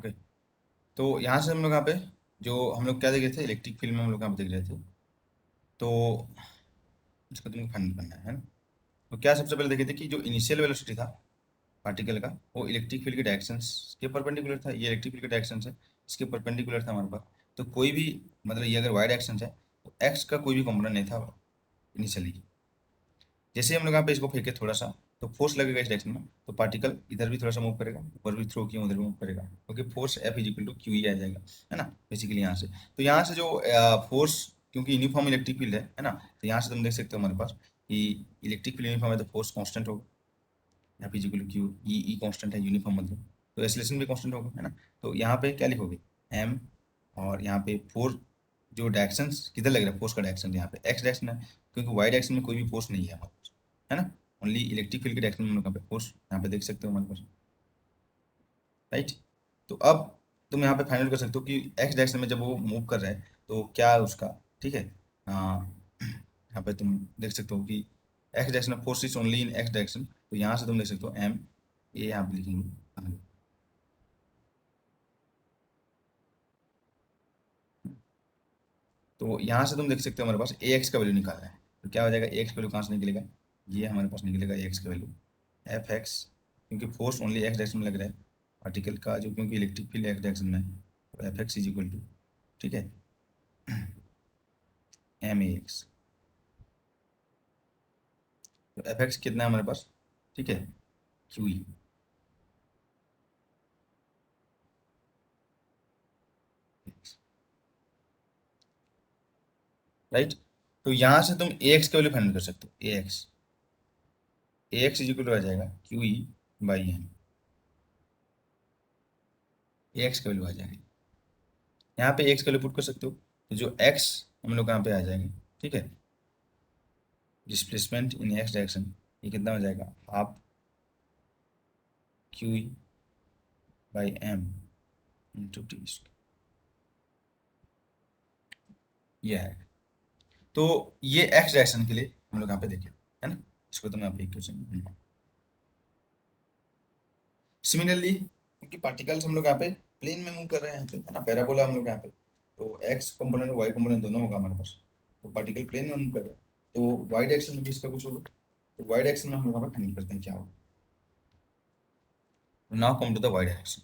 Okay. तो यहाँ से हम लोग यहाँ पे जो हम लोग क्या देख रहे थे, इलेक्ट्रिक फील्ड में हम लोग यहाँ पे देख रहे थे। तो इसको तुमको फाइंड करना है ना। तो क्या सबसे पहले देखे थे कि जो इनिशियल वेलोसिटी था पार्टिकल का, वो इलेक्ट्रिक फील्ड के डायरेक्शंस के परपेंडिकुलर था। ये इलेक्ट्रिक फील्ड के डायरेक्शन है, इसके परपेंडिकुलर था हमारे पास। तो कोई भी, मतलब ये अगर वाई डायरेक्शन है तो एक्स का कोई भी कंपोनेंट नहीं था इनिशियली। जैसे हम लोग यहाँ पे इसको फेंके थोड़ा सा, तो फोर्स लगेगा इस डायरेक्शन में, तो पार्टिकल इधर भी थोड़ा सा मूव करेगा, ऊपर भी थ्रो किया उधर भी मूव करेगा, क्योंकि force F is equal to Q ही आ जाएगा, है ना। बेसिकली यहाँ से, तो यहाँ से जो फोर्स, क्योंकि यूनिफॉर्म इलेक्ट्रिक फील्ड है ना, तो यहाँ से तुम देख सकते हो हमारे पास कि इलेक्ट्रिक फील्ड यूनिफॉर्म है तो फोर्स कांस्टेंट होगा, F is equal to q. E constant है यूनिफॉर्म मतलब, तो एक्सेलरेशन भी कांस्टेंट होगा, है ना। तो यहाँ पे क्या लिखोगे, एम, और यहाँ पे फोर्स, जो डायरेक्शन किधर लग रहा है फोर्स का डायरेक्शन यहाँ पे एक्स डायरेक्शन है, क्योंकि वाई डायरेक्शन में कोई भी फोर्स नहीं है हमारे पास, है ना। ओनली इलेक्ट्रिक फील्ड के डायरेक्शन में हम लोग यहाँ पे फोर्स यहाँ पे देख सकते हो हमारे पास, राइट। तो अब तुम यहाँ पे फाइनल कर सकते हो कि एक्स डायरेक्शन में जब वो मूव कर रहा है तो क्या है उसका, ठीक है। यहाँ पे तुम देख सकते हो कि एक्स डायरेक्शन में force is only in x direction, तो यहाँ से तुम देख सकते हो एम, ये यहाँ पे लिखेंगे। तो यहाँ से तुम देख सकते हो हमारे पास ए एक्स का वैल्यू निकालना है, तो क्या हो जाएगा, ए एक्स का वैल्यू कहाँ से निकलेगा, ये हमारे पास निकलेगा ए एक्स का वैल्यू एफ एक्स, क्योंकि फोर्स ओनली एक्स डायरेक्शन में लग रहा है पार्टिकल का, जो क्योंकि इलेक्ट्रिक फील्ड एक्स डायरेक्शन में है, तो F x is equal to, ठीक है, एम ए एक्स। तो एफ एक्स कितना है हमारे पास, ठीक है, क्यू ई, राइट। तो यहाँ से तुम ए एक्स का वैल्यू फाइंड कर सकते हो, a x is equal to आ जाएगा q E by m, a x का वैल्यू आ जाएगा। यहाँ पे एक्स का वैल्यू पुट कर सकते हो, तो जो एक्स हम लोग यहाँ पे आ जाएंगे, ठीक है, डिस्प्लेसमेंट इन एक्स डायरेक्शन, ये कितना हो जाएगा, half q E by m into t, ये है। तो ये एक्स डायरेक्शन के लिए हम लोग यहाँ पे देखें, है ना। इसको तो मैं यहाँ पे इक्वेशन, सिमिलरली क्योंकि पार्टिकल्स हम लोग यहाँ पे प्लेन में मूव कर रहे हैं, यहाँ पे है ना, पैराबोला हम लोग यहाँ पे, तो एक्स कंपोनेंट और वाई कंपोनेंट दोनों होगा हमारे पास, तो पार्टिकल प्लेन में मूव कर रहे हैं, तो वाई डायरेक्शन में भी इसका कुछ होगा, तो वाई डायरेक्शन में हम लोग यहाँ पे फाइंड करते हैं क्या होगा। Now come to the y direction.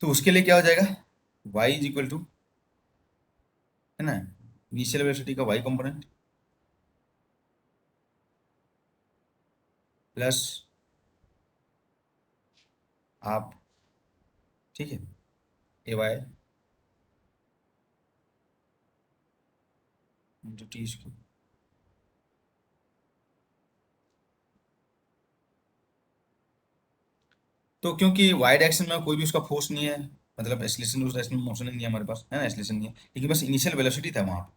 तो उसके लिए क्या हो जाएगा, वाई इज इक्वल टू, है ना, इनिशियल वेलोसिटी का वाई कंपोनेंट प्लस आप, ठीक है, ए वाई इंटू टी स्क्वायर। तो क्योंकि वाई डायरेक्शन में कोई भी उसका फोर्स नहीं है, मतलब एक्सीलरेशन, उस डायरेक्शन में मोशन नहीं है हमारे पास, है ना, एक्सीलरेशन नहीं है, लेकिन बस इनिशियल वेलोसिटी था वहाँ पे।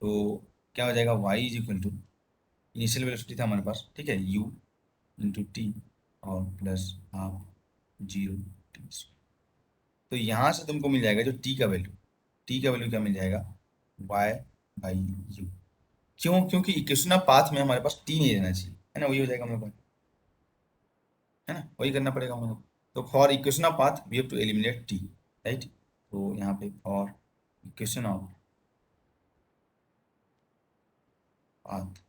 तो क्या हो जाएगा, y is equal to, initial velocity था हमारे पास, ठीक है, यू इंटू टी और प्लस हाफ जीरो टी। तो यहाँ से तुमको मिल जाएगा जो टी का वैल्यू, टी का वैल्यू क्या मिल जाएगा, वाई बाई यू। क्यों, क्योंकि इक्वेशन ऑफ पाथ में हमारे पास टी नहीं रहना चाहिए, है ना, वही हो जाएगा हम लोग का, है ना, वही करना पड़ेगा हम लोग। तो for equation of path we have to eliminate t, right. तो यहाँ पे फॉर इक्वेशन ऑफ पाथ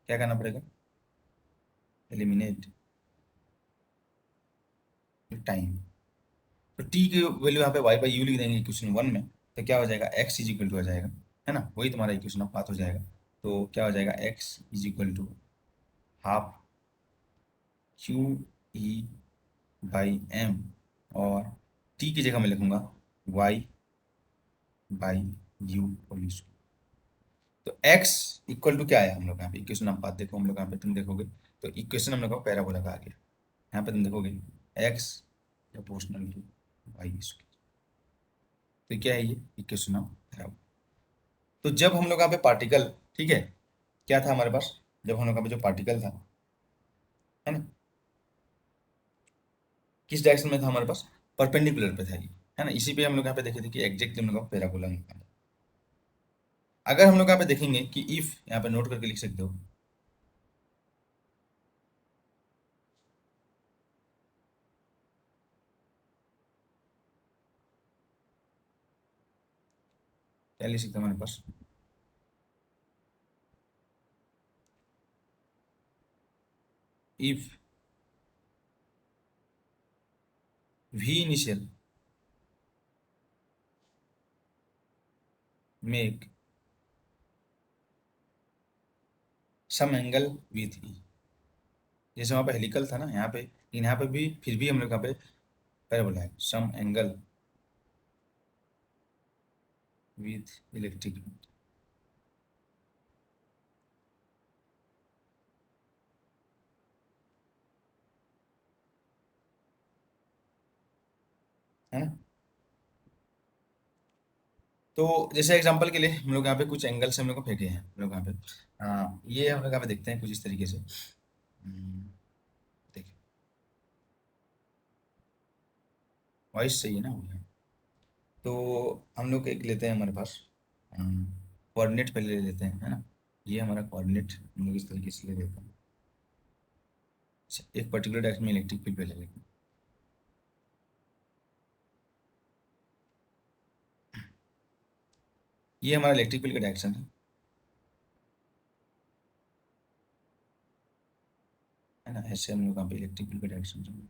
क्या करना पड़ेगा, एलिमिनेट टाइम। तो टी की वैल्यू यहाँ पे वाई बाई यू लिख देंगे इक्वेशन वन में, तो क्या हो जाएगा, एक्स इज इक्वल टू हो जाएगा, है ना, वही तुम्हारा इक्वेशन ऑफ पाथ हो जाएगा। तो क्या हो जाएगा, x is equal to half q E by m, और टी की जगह मैं लिखूंगा y by u whole square. तो x इक्वल टू क्या है हम लोग यहाँ पे, इक्वेशन ऑफ पाथ देखो हम लोग यहाँ पे, तुम देखोगे तो इक्वेशन हम लोग का पैराबोला का आ गया, यहाँ पे तुम देखोगे x proportional to y square. तो क्या है ये इक्वेशन ऑफ पैराबोला। तो जब हम लोग यहाँ पे पार्टिकल, ठीक है, क्या था हमारे पास, जब हम लोग यहाँ पे जो पार्टिकल था, है ना, किस डायरेक्शन में था हमारे पास, परपेंडिकुलर पे था ये, है ना, इसी पे हम लोग यहाँ पे देखे थे कि एग्जैक्टली हम लोग का पैराबोला निकाला। अगर हम लोग यहाँ पे देखेंगे कि इफ, यहाँ पे नोट करके लिख सकते हो, क्या लिख सकते हो हमारे पास, if we initial make some angle with E, जैसे वहाँ पे हेलिकल था ना यहाँ पे, लेकिन यहाँ पे भी फिर भी हम लोग यहाँ पे पैराबोला है, सम एंगल विथ इलेक्ट्रिक, है ना। तो जैसे एग्जांपल के लिए हम लोग यहाँ पे कुछ एंगल से हम लोग को फेंके हैं हम लोग यहाँ पे, ये हम लोग यहाँ पे देखते हैं कुछ इस तरीके से। देखिए, वॉइस सही है ना वो है। तो हम लोग एक लेते हैं हमारे पास, कोऑर्डिनेट पहले ले लेते हैं, है ना। ये हमारा कोऑर्डिनेट हम लोग इस तरीके से ले लेते हैं। अच्छा, एक पर्टिकुलर डायरेक्शन में इलेक्ट्रिक फील्ड पहले लेते हैं। ये हमारा इलेक्ट्रिक फील्ड का डायरेक्शन है ना। ऐसे हम लोग यहाँ पे इलेक्ट्रिक फील्ड का डायरेक्शन,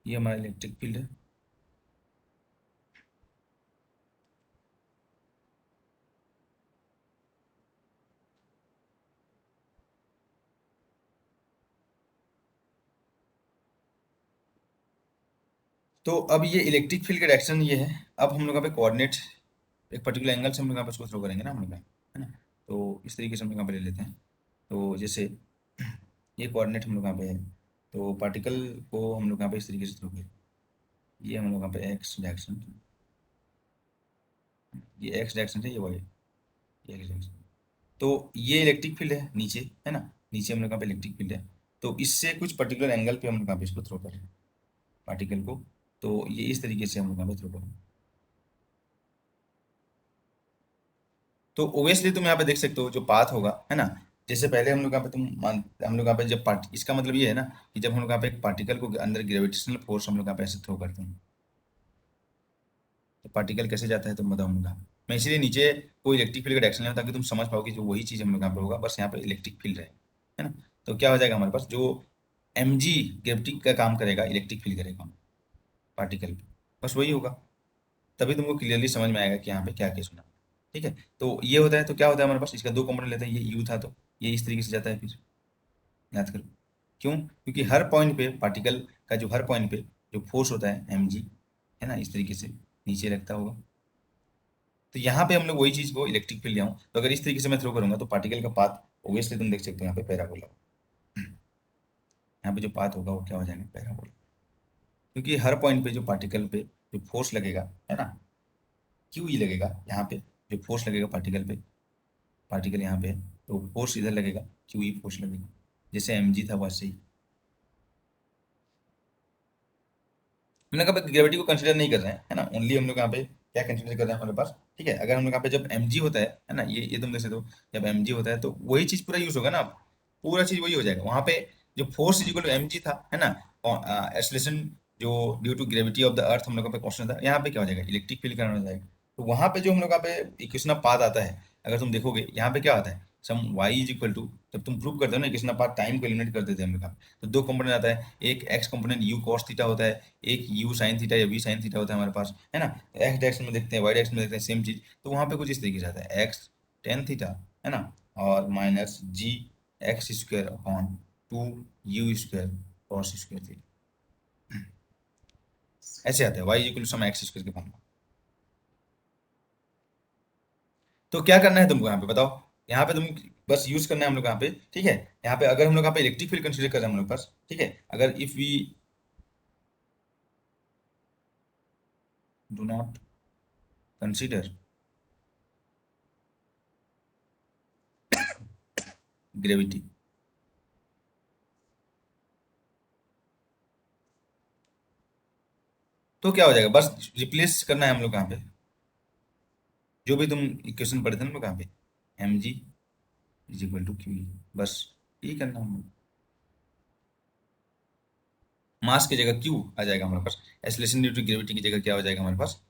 ये हमारा इलेक्ट्रिक फील्ड है। तो अब ये इलेक्ट्रिक फील्ड का डायरेक्शन ये है। अब हम लोग यहाँ पे कोऑर्डिनेट एक पर्टिकुलर एंगल से हम लोग यहाँ पे उसको थ्रो करेंगे ना हम लोग यहाँ, है ना। तो इस तरीके से हम लोग यहाँ पे ले लेते हैं। तो जैसे ये कोऑर्डिनेट हम लोग यहाँ पे है, तो पार्टिकल को हम लोग यहाँ पे इस तरीके से थ्रो करें। ये हम लोग यहाँ पे एक्स डायरेक्शन, ये एक्स डायरेक्शन है, ये वाई, ये एक्स डायरेक्शन। तो ये इलेक्ट्रिक फील्ड है नीचे, है ना। नीचे हम लोग यहाँ पे इलेक्ट्रिक फील्ड है। तो इससे कुछ पर्टिकुलर एंगल पे हम लोग यहाँ पे इसको थ्रो करें पार्टिकल को। तो ये इस तरीके से हम लोग यहाँ पे थ्रो करें। तो ओब्वियसली तुम यहाँ पे देख सकते हो जो पाथ होगा, है ना। जैसे पहले हम लोग यहाँ पे हम लोग यहाँ पे जब पार्ट, इसका मतलब ये है ना कि जब हम लोग यहाँ पे एक पार्टिकल को अंदर ग्रेविटेशनल फोर्स हम लोग यहाँ पे ऐसे थ्रो करते हैं, तो पार्टिकल कैसे जाता है तुम बताऊंगा। मैं इसीलिए नीचे कोई इलेक्ट्रिक फील्ड का डायरेक्शन लेता ताकि तुम समझ पाओ कि जो वही चीज हम लोग यहाँ पे होगा, बस यहाँ पे इलेक्ट्रिक फील्ड है ना। तो क्या हो जाएगा हमारे पास, जो एम जी ग्रेविटी का काम करेगा इलेक्ट्रिक फील्ड करेगा पार्टिकल पे, बस वही होगा। तभी तुमको क्लियरली समझ में आएगा कि यहाँ पे क्या केस होना है। ठीक है, तो ये होता है। तो क्या होता है हमारे पास, इसका दो कंपोनेंट लेते हैं, ये यू था तो ये इस तरीके से जाता है फिर, याद करो। क्यों, क्योंकि हर पॉइंट पे पार्टिकल का जो हर पॉइंट पे जो फोर्स होता है एम जी, है ना, इस तरीके से नीचे रखता होगा। तो यहाँ पे हम लोग वही चीज को इलेक्ट्रिक फील्ड ले आऊँ, तो अगर इस तरीके से मैं थ्रो करूंगा तो पार्टिकल का पाथ ओब्वियसली तुम देख सकते हो यहाँ पे पैराबोला, यहाँ पे जो पाथ होगा वो क्या हो जाएगा, पैराबोला। क्योंकि हर पॉइंट पे जो पार्टिकल पे जो फोर्स लगेगा, है ना, क्यू ई लगेगा यहाँ पे, जो फोर्स लगेगा पार्टिकल पे, पार्टिकल यहाँ पे है तो फोर्स इधर लगेगा, क्यू ई फोर्स लगेगा। जैसे एम जी था वैसे ही हम लोग यहाँ पे ग्रेविटी को कंसिडर नहीं कर रहे हैं, है ना। ओनली हम लोग यहाँ पे क्या कंसिडर कर रहे हैं हमारे पास, ठीक है। अगर हम लोग यहाँ पे जब एम जी होता है ना, ये तुम देख सकते हो, जब एम जी होता है तो वही चीज पूरा यूज होगा ना, पूरा चीज वही हो जाएगा वहाँ पे। जो force equal to m g था, है ना, एक्सलेशन जो due to gravity of the earth हम लोग का क्वेश्चन था, यहाँ पे क्या हो जाएगा, इलेक्ट्रिक फील्ड करना हो जाएगा। तो वहाँ पे जो हम लोग यहाँ पे इक्वेशन ऑफ पाथ आता है, अगर तुम देखोगे यहाँ पे क्या आता है, सम y इज इक्वल टू, जब तुम प्रूव करते हो ना इक्वेशन ऑफ पाथ, टाइम को एलिमिनेट कर देते हैं हम लोग यहाँ पे। तो दो कंपोनेंट आता है, एक x component you cos theta होता है, एक यू साइन थीटा या वी साइन थीटा होता है हमारे पास, है ना। एक्स डायरेक्शन में देखते हैं, वाई डायरेक्शन में देखते हैं, सेम चीज। तो वहाँ पे कुछ इस तरीके से आता है, एक्स टेन थीटा, है ना, और minus g x square upon two u square cos square theta, ऐसे आता है y equal some x square के फॉर्म में। तो क्या करना है तुमको यहाँ पे बताओ, यहाँ पे तुम बस यूज करना है हम लोग यहाँ पे, ठीक है। यहाँ पे अगर हम लोग यहाँ पे इलेक्ट्रिक फील्ड कंसीडर कर रहे हैं हम लोग पास, ठीक है, अगर if we do not consider gravity. तो क्या हो जाएगा, बस रिप्लेस करना है हम लोग यहाँ पे, जो भी तुम इक्वेशन पढ़े थे ना हम लोग यहाँ पे, m g is equal to q, बस यही करना है हम लोग। मास की जगह क्यू आ जाएगा हमारे पास, एक्सेलरेशन ड्यू टू ग्रेविटी की जगह क्या हो जाएगा हमारे पास,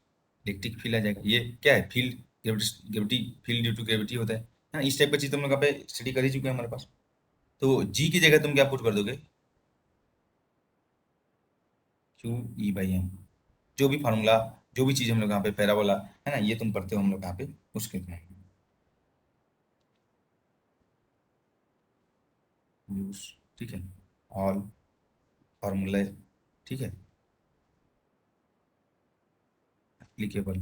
इलेक्ट्रिक फील्ड आ जाएगा। ये क्या है, field, gravity, gravity field due to gravity होता है ना। इस टाइप का चीज तुम लोग यहाँ पे स्टडी कर ही चुके हैं हमारे पास। तो जी की जगह तुम क्या पुट कर दोगे, क्यू ई बाई एम, जो भी फार्मूला, जो भी चीज हम लोग यहाँ पे पैराबोला है ना, ये तुम पढ़ते हो हम लोग यहाँ पे, उसके यूज, ठीक है, ऑल फार्मूला, ठीक है, एप्लीकेबल,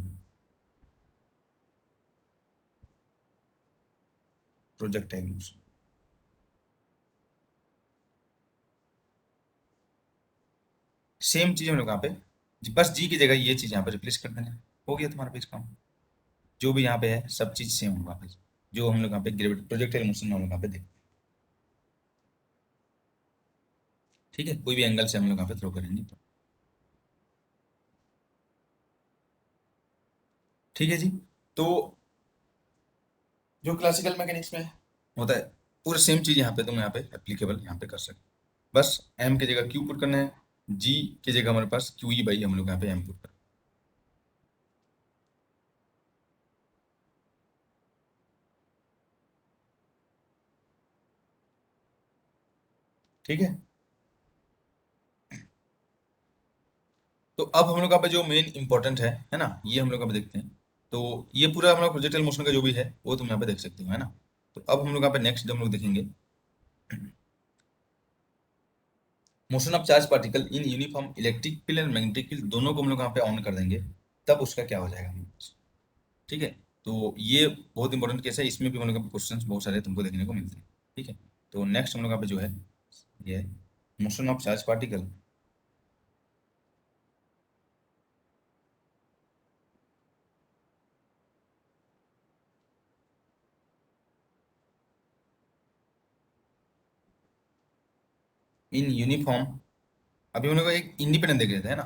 प्रोजेक्टाइल यूज। सेम चीज हम लोग यहाँ पे, बस जी की जगह ये चीज यहाँ पे रिप्लेस कर देना, हो गया तुम्हारा पेज काम। जो भी यहाँ पे है सब चीज सेम होगा पे, जो हम लोग यहाँ पे ग्रेविटी प्रोजेक्टाइल मोशन में हम लोग यहाँ पे देखते हैं। ठीक है, कोई भी एंगल से हम लोग यहाँ पे थ्रो करेंगे तो। ठीक है जी। तो जो क्लासिकल मैकेनिक्स में होता है, पूरा सेम चीज यहाँ पे तुम यहाँ पे एप्लीकेबल यहाँ पे कर सकते हो। बस एम की जगह क्यू पुट करना है, जी की जगह हमारे पास क्यू ई बाई हम लोग यहाँ पे एम पुट कर। ठीक है। तो अब हम लोग यहाँ पे जो मेन इंपॉर्टेंट है ना, ये हम लोग यहाँ पे देखते हैं। तो ये पूरा हम लोग प्रोजेक्टाइल मोशन का जो भी है वो तुम यहाँ पे देख सकते हो, है ना। तो अब हम लोग यहाँ पे नेक्स्ट जो हम लोग देखेंगे, motion of charge particle in uniform electric field and magnetic field, दोनों को हम लोग यहाँ पे ऑन कर देंगे, तब उसका क्या हो जाएगा। ठीक है। तो ये बहुत इंपॉर्टेंट केस है, इसमें भी हम लोग क्वेश्चंस बहुत सारे तुमको देखने को मिलते हैं। ठीक है। तो नेक्स्ट हम लोग यहाँ पे जो है, ये motion of charge particle in uniform, अभी हम लोग को एक इंडिपेंडेंट देख रहे थे, है ना,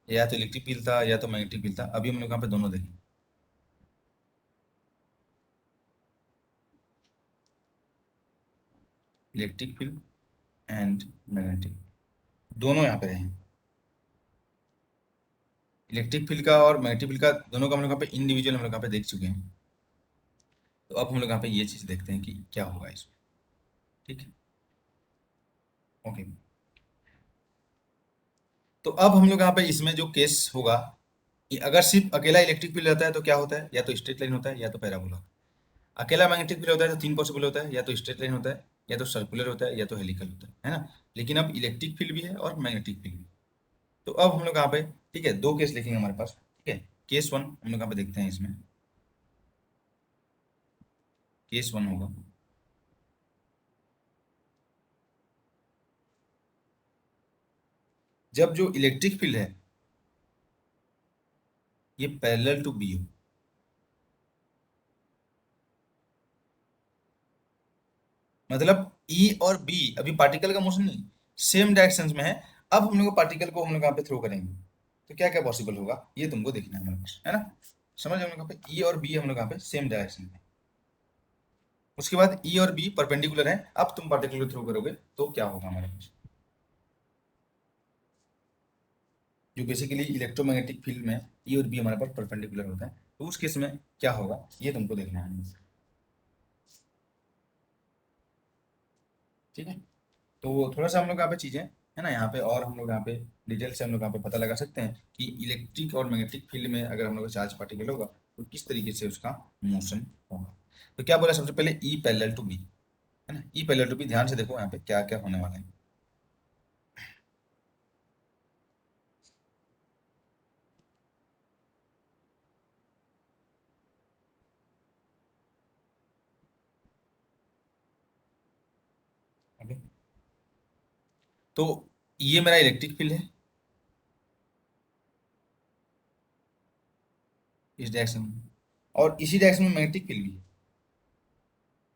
या तो इलेक्ट्रिक फील्ड था या तो मैग्नेटिक फील्ड था, अभी हम लोग यहाँ पे दोनों देखेंगे, इलेक्ट्रिक फील्ड एंड मैग्नेटिक, दोनों यहाँ पे रहेंगे। इलेक्ट्रिक फील्ड का और मैग्नेटिक फील्ड का दोनों का हम लोग यहाँ पे इंडिविजुअल हम लोग यहाँ पे देख चुके हैं। तो अब हम लोग यहाँ पे ये चीज देखते हैं कि क्या होगा इसमें। ठीक है। ओके। तो अब हम लोग यहाँ पे इसमें जो केस होगा, कि अगर सिर्फ अकेला इलेक्ट्रिक फील्ड रहता है तो क्या होता है, या तो स्ट्रेट लाइन होता है या तो पैराबोला। अकेला मैग्नेटिक फील्ड होता है तो तीन पॉसिबल होता है, या तो स्ट्रेट लाइन होता है, या तो सर्कुलर होता है, या तो हेलिकल होता है ना। लेकिन अब इलेक्ट्रिक फील्ड भी है और मैग्नेटिक फील्ड भी। तो अब हम लोग यहाँ पे, ठीक है, दो केस लिखेंगे हमारे पास। ठीक है। केस वन हम लोग यहाँ पे देखते हैं इसमें, केस वन होगा जब जो इलेक्ट्रिक फील्ड है ये पैरेलल टू बी हो, मतलब ई और बी अभी पार्टिकल का मोशन नहीं, सेम डायरेक्शन में है। अब हम लोग पार्टिकल को हम लोग यहाँ पे थ्रो करेंगे, तो क्या क्या पॉसिबल होगा ये तुमको देखना है हमारे पास, है ना। समझ, हम लोग यहाँ पे ई और बी हम लोग यहाँ पे सेम डायरेक्शन में, उसके बाद ई और बी परपेंडिकुलर है, अब तुम पार्टिकल को थ्रो करोगे तो क्या होगा हमारे पास, जो बेसिकली इलेक्ट्रोमैग्नेटिक फील्ड में ई और बी हमारे पास परपेंडिकुलर होता है, तो उस केस में क्या होगा ये तुमको देखना है। ठीक है। तो थोड़ा सा हम लोग यहाँ पे चीजें है ना, यहाँ पे और हम लोग यहाँ पे डिटेल से हम लोग यहाँ पे पता लगा सकते हैं कि इलेक्ट्रिक और मैग्नेटिक फील्ड में अगर हम लोग चार्ज पार्टिकल होगा तो किस तरीके से उसका मोशन होगा। तो क्या बोला सबसे पहले, ई पैरेलल टू बी, है ना, ई पैरेलल टू बी, ध्यान से देखो यहाँ पे क्या क्या होने वाला है। ओके। तो ये मेरा इलेक्ट्रिक फील्ड है इस डायरेक्शन में, और इसी डायरेक्शन में मैग्नेटिक फील्ड भी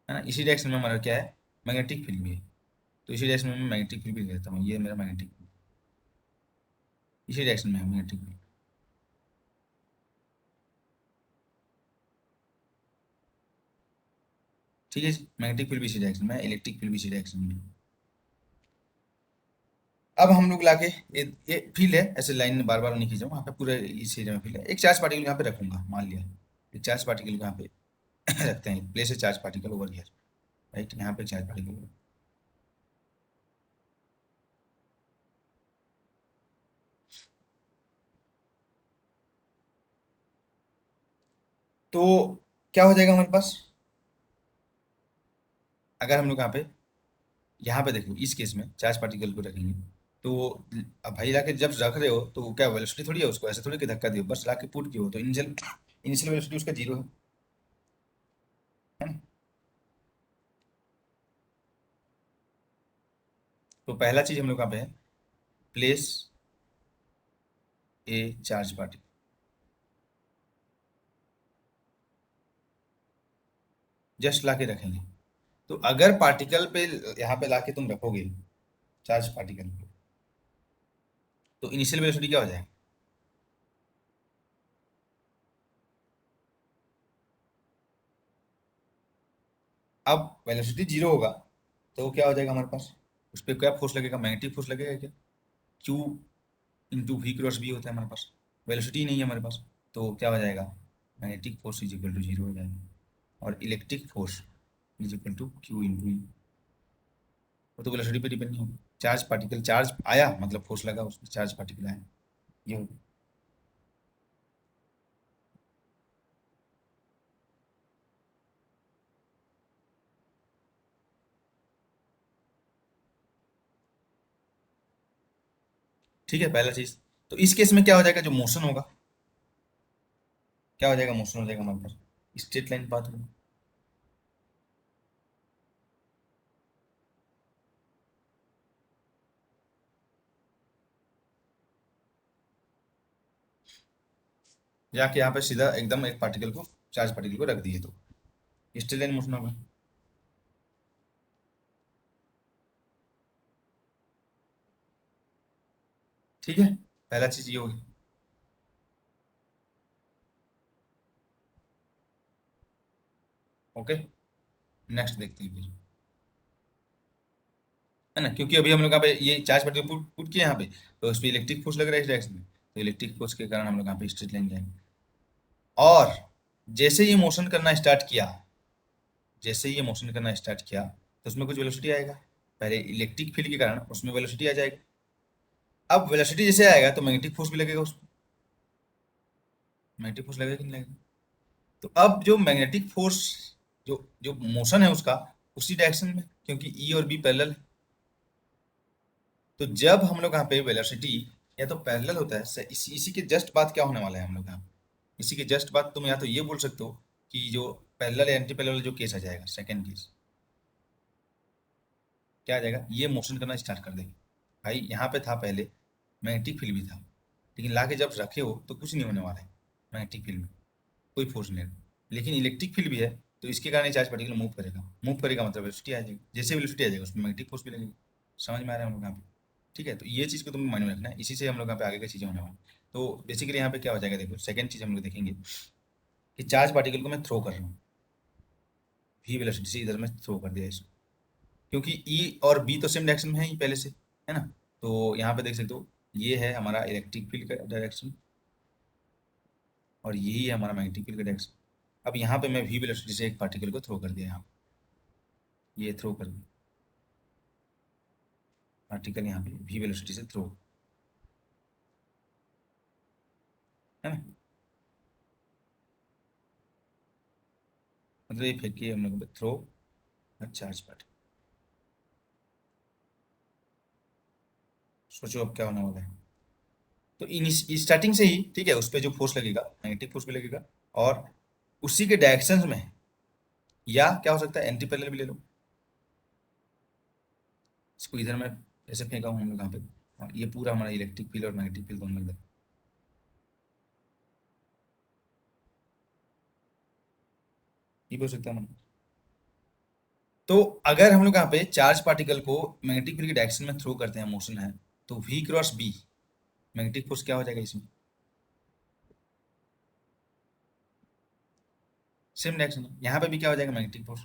है ना, इसी डायरेक्शन में हमारा क्या है, मैग्नेटिक फील्ड भी है। तो इसी डायरेक्शन में मैं मैग्नेटिक फील्ड भी लिख देता हूँ, ये मेरा मैग्नेटिक फील्ड इसी डायरेक्शन में है मैग्नेटिक फील्ड। ठीक है जी, मैग्नेटिक फील्ड भी इसी डायरेक्शन में है, इलेक्ट्रिक फील्ड भी इसी डायरेक्शन में है। अब हम लोग लाके ये फील्ड है, ऐसे लाइन बार बार नहीं खींचा वहाँ पे, पूरे इस एरिया में फील्ड है। एक चार्ज पार्टिकल यहाँ पे रखूंगा, मान लिया एक चार्ज पार्टिकल यहाँ पे रखते हैं, place a charge particle over here, right, यहाँ पे चार्ज पार्टिकल। तो क्या हो जाएगा हमारे पास, अगर हम लोग यहाँ पे देखो, इस केस में चार्ज पार्टिकल को रखेंगे, तो अब भाई लाके जब रख रहे हो तो क्या वेलोसिटी थोड़ी है, उसको ऐसे थोड़ी कि धक्का दियो, बस लाके पुट किया हो, तो इनिशियल इनिशियल वेलोसिटी उसका जीरो है ना। तो पहला चीज हम लोग यहाँ पे है, place a charge particle, just लाके रखेंगे। तो अगर पार्टिकल पे यहाँ पे लाके तुम रखोगे चार्ज पार्टिकल को, तो इनिशियल वेलोसिटी क्या हो जाएगा, अब वेलोसिटी जीरो होगा, तो क्या हो जाएगा हमारे पास, उस पर क्या फोर्स लगेगा, मैग्नेटिक फोर्स लगेगा क्या, q into v cross B होता है हमारे पास, वेलोसिटी नहीं है हमारे पास, तो क्या हो जाएगा, magnetic force is equal to zero हो जाएगा, और electric force is equal to Q into E. वो तो वेलोसिटी पे डिपेंड नहीं होगा, चार्ज पार्टिकल चार्ज आया मतलब फोर्स लगा उसमें, चार्ज पार्टिकल आया, ये होगा। ठीक है, पहला चीज। तो इस केस में क्या हो जाएगा, जो मोशन होगा, क्या हो जाएगा, मोशन हो जाएगा हमारे पास, स्ट्रेट लाइन पाथ होगा। जाके यहाँ पे सीधा एकदम एक पार्टिकल को, चार्ज पार्टिकल को रख दिए, तो स्ट्रेट लाइन मोशन होगा। ठीक है, पहला चीज ये होगी। ओके, नेक्स्ट देखते हैं फिर, है ना, क्योंकि अभी हम लोग यहाँ पे ये चार्ज पार्टिकल पुट पुट किया यहाँ पे, तो उस पर इलेक्ट्रिक फोर्स लग रहा है इस डायरेक्शन में, तो इलेक्ट्रिक फोर्स के कारण हम लोग यहाँ पे स्ट्रेट लाइन जाएंगे। और जैसे ये मोशन करना स्टार्ट किया, जैसे ये मोशन करना स्टार्ट किया, तो उसमें कुछ वेलोसिटी आएगा, पहले इलेक्ट्रिक फील्ड के कारण उसमें वेलोसिटी आ जाएगी। अब वेलोसिटी जैसे आएगा तो मैग्नेटिक फोर्स भी लगेगा उसमें, मैग्नेटिक फोर्स लगेगा कि नहीं लगेगा। तो अब जो मैग्नेटिक फोर्स, जो जो मोशन है उसका, उसी डायरेक्शन में, क्योंकि ई और बी पैरेलल है। तो जब हम लोग यहाँ पे वेलोसिटी, या तो पैरेलल होता है इसी के जस्ट बाद क्या होने वाला है हम लोग यहाँ पे? इसी के जस्ट बाद तुम या तो ये बोल सकते हो कि जो पैरेलल या एंटी पैरेलल जो केस आ जाएगा, सेकंड केस क्या आ जाएगा, ये मोशन करना स्टार्ट कर देगा। भाई यहाँ पे था पहले, मैग्नेटिक फील्ड भी था, लेकिन लाके जब रखे हो तो कुछ नहीं होने वाला है, मैग्नेटिक फील्ड में कोई फोर्स नहीं है, लेकिन इलेक्ट्रिक फील्ड भी है, तो इसके कारण चार्ज पार्टिकल मूव करेगा, मूव करेगा मतलब वेलोसिटी आ जाएगी, जैसे वेलोसिटी आ जाएगा उसमें मैग्नेटिक फोर्स भी लगेगी। समझ में आ रहा है हम लोग यहाँ पे? ठीक है, तो ये चीज़ को तुम्हें माइंड में रखना है, इसी से हम लोग यहाँ पे आगे की चीज़ें होने वाली। तो बेसिकली यहाँ पे क्या हो जाएगा, देखो सेकंड चीज़ हम लोग देखेंगे कि चार्ज पार्टिकल को मैं थ्रो कर रहा हूँ, वी वेलोसिटी से इधर मैं थ्रो कर दिया इसको, क्योंकि ई और बी तो सेम डायरेक्शन में है ही पहले से, है ना। तो यहाँ पे देख सकते हो, ये है हमारा इलेक्ट्रिक फील्ड का डायरेक्शन, और यही है हमारा मैग्नेटिक फील्ड का डायरेक्शन। अब यहाँ पे मैं वी वेलोसिटी से एक पार्टिकल को थ्रो कर दिया, यहाँ पे ये थ्रो कर दिया पार्टिकल, यहाँ पे वी वेलोसिटी से थ्रो, है ना, मतलब ये फेंक के हम लोग थ्रो चार्ज पार्टिकल। सोचो अब क्या होने वाला है। तो इन स्टार्टिंग से ही ठीक है, उस पर जो फोर्स लगेगा नेगेटिव फोर्स भी लगेगा, और उसी के डायरेक्शन में, या क्या हो सकता है एंटी पैरेलल भी ले लो, इसको इधर मैं ऐसे फेंका हूँ हम लोग यहाँ पे, और ये पूरा हमारा इलेक्ट्रिक फील्ड और मैग्नेटिक फील्ड दोनों लग, ये भी हो सकता है मतलब। तो अगर हम लोग यहाँ पे चार्ज पार्टिकल को मैग्नेटिक फील्ड की डायरेक्शन में थ्रो करते हैं, मोशन है, तो V cross B magnetic force क्या हो जाएगा इसमें? सेम डायरेक्शन है, यहाँ पे भी क्या हो जाएगा मैग्नेटिक फोर्स?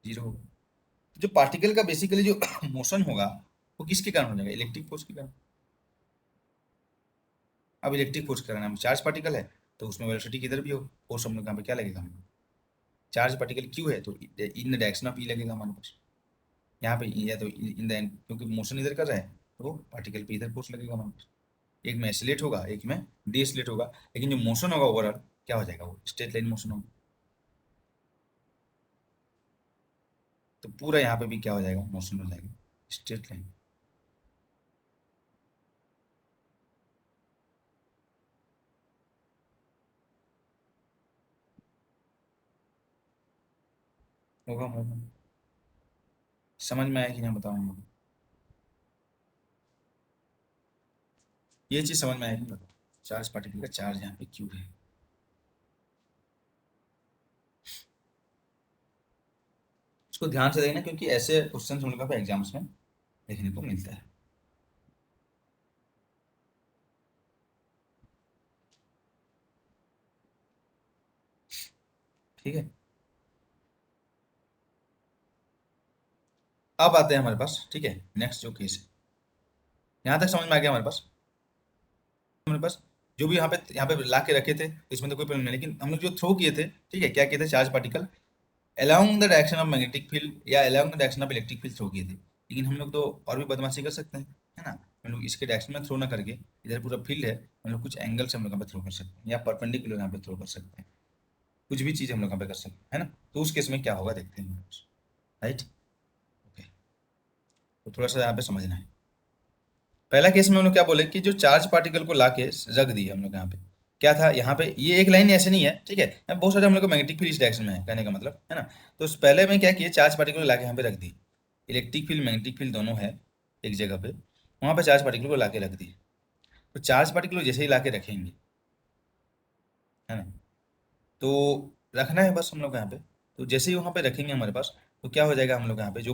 जीरो होगा। तो जो पार्टिकल का बेसिकली जो मोशन होगा वो किसके कारण हो जाएगा? इलेक्ट्रिक फोर्स के कारण। अब इलेक्ट्रिक फोर्स के कारण हम चार्ज पार्टिकल है तो उसमें वेलोसिटी किधर भी हो, फोर्स हम लोग यहाँ पे क्या लगेगा हमें? चार्ज पार्टिकल क्यू है तो इन द डायरेक्शन ऑफ ई लगेगा हमारे पास। यहाँ पे या तो इन द, क्योंकि मोशन इधर कर रहा है तो पार्टिकल पे इधर फोर्स लगेगा हमारे पास। एक में एसिलेट होगा, एक में डीएसिलेट होगा, लेकिन जो मोशन होगा ओवरऑल क्या हो जाएगा? वो स्ट्रेट लाइन मोशन होगा। तो पूरा यहाँ पे भी क्या हो जाएगा? मोशन हो जाएगा, स्ट्रेट लाइन। होगा होगा। समझ में आया कि नहीं बताऊंगा? ये चीज समझ में आया कि नहीं बताओ? चार्ज पार्टिकल का चार्ज यहाँ पे क्यू है। इसको ध्यान से देखना क्योंकि ऐसे क्वेश्चन हम लोग का एग्जाम्स में देखने को मिलता है। ठीक है, अब आते हैं हमारे पास। ठीक है, नेक्स्ट जो केस है, यहाँ तक समझ में आ गया हमारे पास? हमारे पास जो भी यहाँ पे ला के रखे थे इसमें तो कोई प्रॉब्लम नहीं, लेकिन हम लोग जो थ्रो किए थे, ठीक है, क्या किए थे? Charge particle along the direction of magnetic field या along the direction of electric field throw किए थे। लेकिन हम लोग तो और भी बदमाशी कर सकते हैं, है ना? हम लोग इसके डायरेक्शन में थ्रो ना करके, इधर पूरा फील्ड है, हम लोग कुछ एंगल से हम लोग यहाँ पे थ्रो कर सकते हैं या परपेंडिकुलर यहाँ पे थ्रो कर सकते हैं। कुछ भी चीज़ हम लोग यहाँ पे कर सकते हैं, है ना? तो उस केस में क्या होगा देखते हैं, राइट? ओके, तो थोड़ा सा यहाँ पे समझना है। पहला केस में हम लोग क्या बोले कि जो चार्ज पार्टिकल को लाके रख दिए हम लोग यहाँ पे, क्या था यहाँ पे? ये एक लाइन ऐसे नहीं है, ठीक है, यहाँ बहुत सारे हम लोग को मैग्नेटिक फील्ड इस डायरेक्शन में है, कहने का मतलब है ना? तो उस पहले में क्या किए, चार्ज पार्टिकल को लाके यहाँ पे रख दी। इलेक्ट्रिक फील्ड मैग्नेटिक फील्ड दोनों है एक जगह पे, वहाँ पे चार्ज पार्टिकल को लाके रख दिए। तो चार्ज पार्टिकल को जैसे ही लाके रखेंगे, है ना, तो रखना है बस हम लोग यहाँ पे। तो जैसे ही वहाँ पे रखेंगे हमारे पास, तो क्या हो जाएगा? हम लोग यहाँ पे जो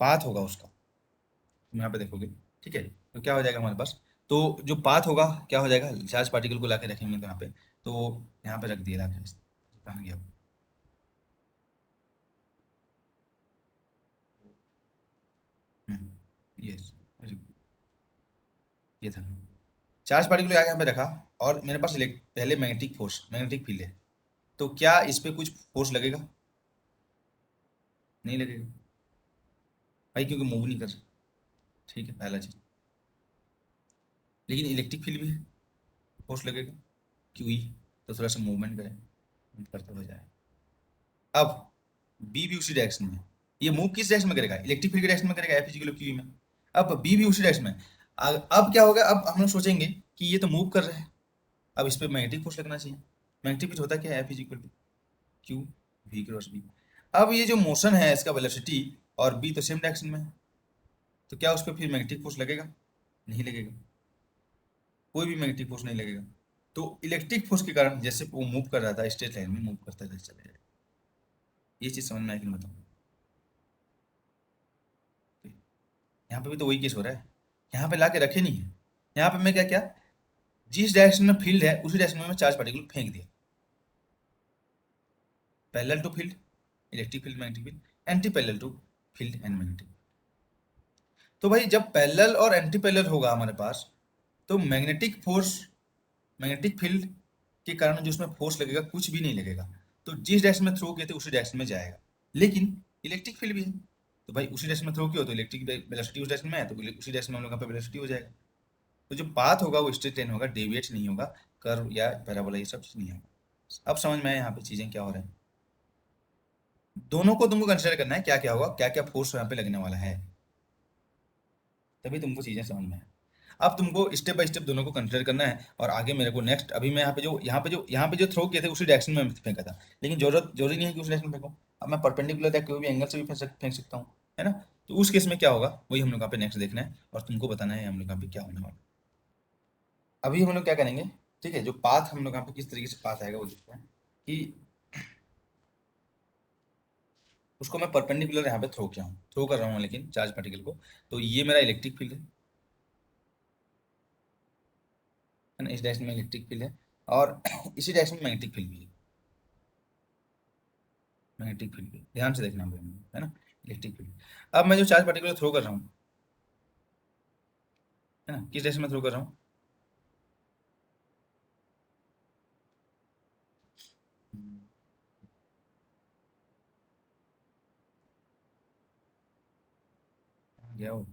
पाथ होगा उसका, तुम यहाँ पे देखोगे, ठीक है, तो क्या हो जाएगा हमारे पास? तो जो पाथ होगा क्या हो जाएगा? चार्ज पार्टिकल को लाके रखेंगे तो यहाँ पे रख दिया लाके, कहाँ गया वो? यस, ये था। चार्ज पार्टिकल आगे यहाँ पे रखा, और मेरे पास पहले मैग्नेटिक फोर्स, मैग्नेटिक फील्ड है, तो क्या इस पे कुछ फोर्स लगेगा? नहीं लगेगा भाई, क्योंकि मूव नहीं कर रहा। ठीक है, पहला चीज। लेकिन इलेक्ट्रिक फील्ड भी है, फोर्स लगेगा, क्यों? तो थोड़ा सा मूवमेंट करें, करते हुए जाए। अब बी भी उसी डायरेक्शन में, ये मूव किस डायरेक्शन में करेगा? इलेक्ट्रिक फील्ड के डायरेक्शन में करेगा, एफ इक्वल क्यू में। अब बी भी उसी डायरेक्शन में। अब क्या होगा? अब हम लोग सोचेंगे कि ये तो मूव कर रहा है, अब इस पे मैग्नेटिक फोर्स लगना चाहिए। मैग्नेटिक फोर्स होता क्या है? F equal q v cross B. अब ये जो मोशन है इसका वेलोसिटी और बी तो सेम डायरेक्शन में है, तो क्या उस पर फिर मैग्नेटिक फोर्स लगेगा? नहीं लगेगा, कोई भी मैग्नेटिक फोर्स नहीं लगेगा। तो इलेक्ट्रिक फोर्स के कारण जैसे वो मूव कर रहा था स्ट्रेट लाइन में, मूव करता चला जाएगा। ये चीज समझ में आएगी नहीं बताऊँ? यहाँ पे भी तो वही केस हो रहा है, यहाँ पे लाके रखे नहीं है। यहाँ पे मैं क्या क्या, जिस डायरेक्शन में फील्ड है उसी डायरेक्शन में मैं चार्ज पार्टिकल फेंक दिया, parallel to field, electric field magnetic field, anti parallel to field and magnetic. तो भाई जब पैरेलल और एंटी पैरेलल होगा हमारे पास, तो मैग्नेटिक फोर्स, मैग्नेटिक फील्ड के कारण जो उसमें फोर्स लगेगा कुछ भी नहीं लगेगा। तो जिस डायरेक्शन में थ्रो किए थे उसी डायरेक्शन में जाएगा। लेकिन इलेक्ट्रिक फील्ड भी है, तो भाई उसी डायरेक्शन में थ्रो किया हो तो इलेक्ट्रिक वेलोसिटी उस डायरेक्शन में है, तो उसी डायरेक्शन में हम लोग का वेलोसिटी हो जाएगा। तो जो पाथ होगा वो स्ट्रेट लाइन होगा, डेविएट नहीं होगा, कर्व या पैराबोला ये सब चीज नहीं होगा। अब समझ में आया यहाँ पे चीजें क्या हो रहा है? दोनों को तुमको कंसिडर करना है, क्या क्या होगा, क्या क्या फोर्स यहाँ पे लगने वाला है, तभी तुमको चीजें समझ में आए। अब तुमको स्टेप बाय स्टेप दोनों को कंसिडर करना है, और आगे मेरे को नेक्स्ट, अभी मैं यहाँ पे जो थ्रो किए थे उसी डायरेक्शन में फेंका था, लेकिन जरूरी नहीं है कि उस डायरेक्शन में फेंको। अब मैं परपेंडिकुलर या कोई भी एंगल से भी फेंक सकता हूँ, है ना? तो उस केस में क्या होगा वही हम लोग यहाँ पे नेक्स्ट देखना है, और तुमको बताना है हम लोग यहाँ पे क्या होने वाला है। अभी हम लोग क्या करेंगे, ठीक है, जो पाथ हम लोग यहाँ पे किस तरीके से पाथ आएगा वो देखते हैं कि उसको मैं परपेंडिकुलर यहाँ पे थ्रो किया हूँ, थ्रो कर रहा हूँ लेकिन चार्ज पार्टिकल को। तो ये मेरा इलेक्ट्रिक फील्ड है ना, इस डायरेक्शन में इलेक्ट्रिक फील्ड है, और इसी डायरेक्शन में मैग्नेटिक फील्ड भी है। मैग्नेटिक फील्ड भी ध्यान से देखना है ना, इलेक्ट्रिक फील्ड। अब मैं जो चार्ज पार्टिकल थ्रो कर रहा हूँ, है ना, किस डायरेक्शन में थ्रो कर रहा हूँ? गया वो।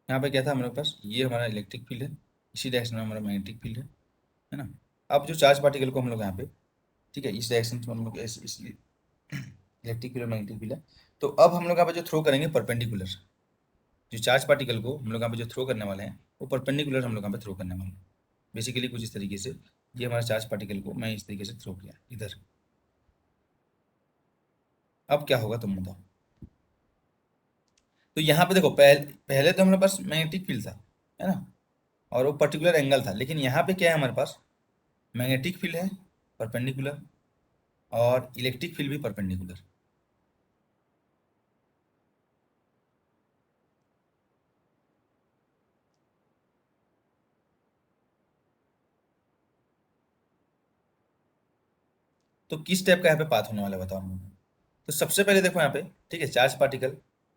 यहाँ पे क्या था हमारे पास, ये हमारा इलेक्ट्रिक फील्ड है, इसी डायरेक्शन में हमारा मैग्नेटिक फील्ड है ना। अब जो चार्ज पार्टिकल को हम लोग यहाँ पे, ठीक है, इस डायरेक्शन में हम लोग इस इलेक्ट्रिक फील्ड और मैग्नेटिक फील्ड है। तो अब हम लोग यहाँ पे जो थ्रो करेंगे परपेंडिकुलर, जो चार्ज पार्टिकल को हम लोग यहाँ पे जो थ्रो करने वाले हैं वो परपेंडिकुलर हम लोग यहाँ पे थ्रो करने वाले हैं। बेसिकली कुछ इस तरीके से, ये हमारा चार्ज पार्टिकल को मैं इस तरीके से थ्रो किया इधर। अब क्या होगा तुम बताओ। तो यहाँ पे देखो, पहले पहले तो हमारे पास मैग्नेटिक फील्ड था, है ना, और वो पर्टिकुलर एंगल था, लेकिन यहाँ पे क्या है हमारे पास, मैग्नेटिक फील्ड है परपेंडिकुलर, और इलेक्ट्रिक फील्ड भी परपेंडिकुलर। तो किस टाइप का यहाँ पे पाथ होने वाला है बताओ मुझे। तो सबसे पहले देखो यहाँ पे, ठीक है, चार्ज पार्टिकल,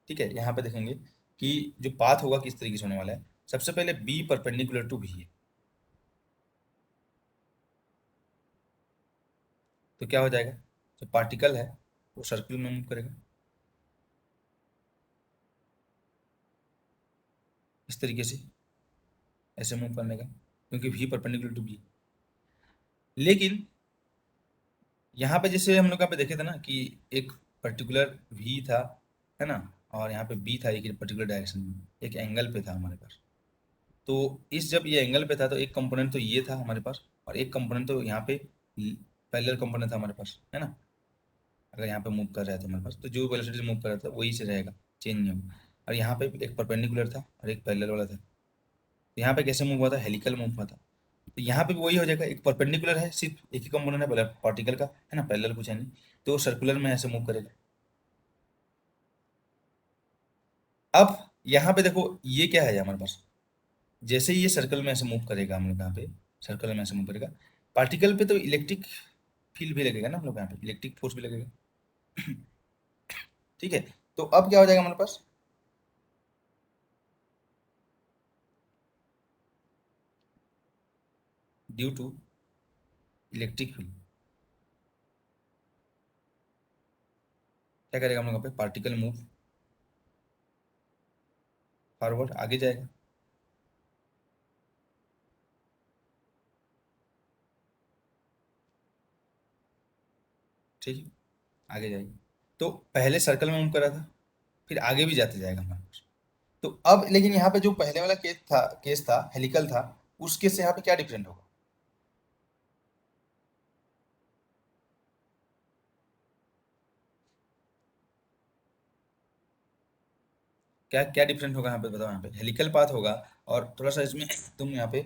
ठीक है, यहाँ पे देखेंगे कि जो पाथ होगा किस तरीके से होने वाला है। सबसे पहले बी परपेंडिकुलर टू बी है, तो क्या हो जाएगा, जो पार्टिकल है वो सर्किल में मूव करेगा इस तरीके से, ऐसे मूव करने का, क्योंकि भी परपेंडिकुलर टू बी। लेकिन यहाँ पे जैसे हम लोग यहाँ पे देखे थे ना कि एक पर्टिकुलर वी था, है ना, और यहाँ पे बी था एक पर्टिकुलर डायरेक्शन में, एक एंगल पे था हमारे पास। तो इस जब ये एंगल पे था तो एक कंपोनेंट तो ये था हमारे पास, और एक कंपोनेंट तो यहाँ पे पैरेलल कंपोनेंट था हमारे पास, है ना। अगर यहाँ पे मूव कर रहा है तो हमारे पास तो जो वेलोसिटी से मूव कर रहा था वही से रहेगा, चेंज नहीं होगा। और यहाँ पे एक परपेंडिकुलर था और एक पैरेलल वाला था। तो यहाँ पे कैसे मूव हुआ था, हेलिकल मूव हुआ था। तो यहाँ पे भी वही हो जाएगा, एक परपेंडिकुलर है, सिर्फ एक ही कंपोनेंट है पार्टिकल का, है ना, पैरेलल कुछ है नहीं, तो सर्कुलर में ऐसे मूव करेगा। अब यहाँ पे देखो ये क्या है हमारे पास, जैसे ही ये सर्कल में ऐसे मूव करेगा हम लोग यहाँ पे, सर्कल में ऐसे मूव करेगा, पार्टिकल पे तो इलेक्ट्रिक फील्ड भी लगेगा ना हम लोग यहाँ पे, इलेक्ट्रिक फोर्स भी लगेगा। ठीक है, तो अब क्या हो जाएगा हमारे पास, ड्यू टू इलेक्ट्रिक फील्ड क्या करेगा हम लोग यहाँ पे, पार्टिकल मूव फॉरवर्ड, आगे जाएगा। ठीक है, आगे जाएगा। तो पहले सर्कल में मूव कर रहा था, फिर आगे भी जाते जाएगा हमारे पास। तो अब लेकिन यहाँ पे जो पहले वाला केस था हेलिकल था, उस केस से यहाँ पे क्या डिफरेंट होगा, क्या क्या डिफरेंट होगा यहाँ पे बताओ। यहाँ पे हेलिकल पाथ होगा, और थोड़ा सा इसमें तुम यहाँ पे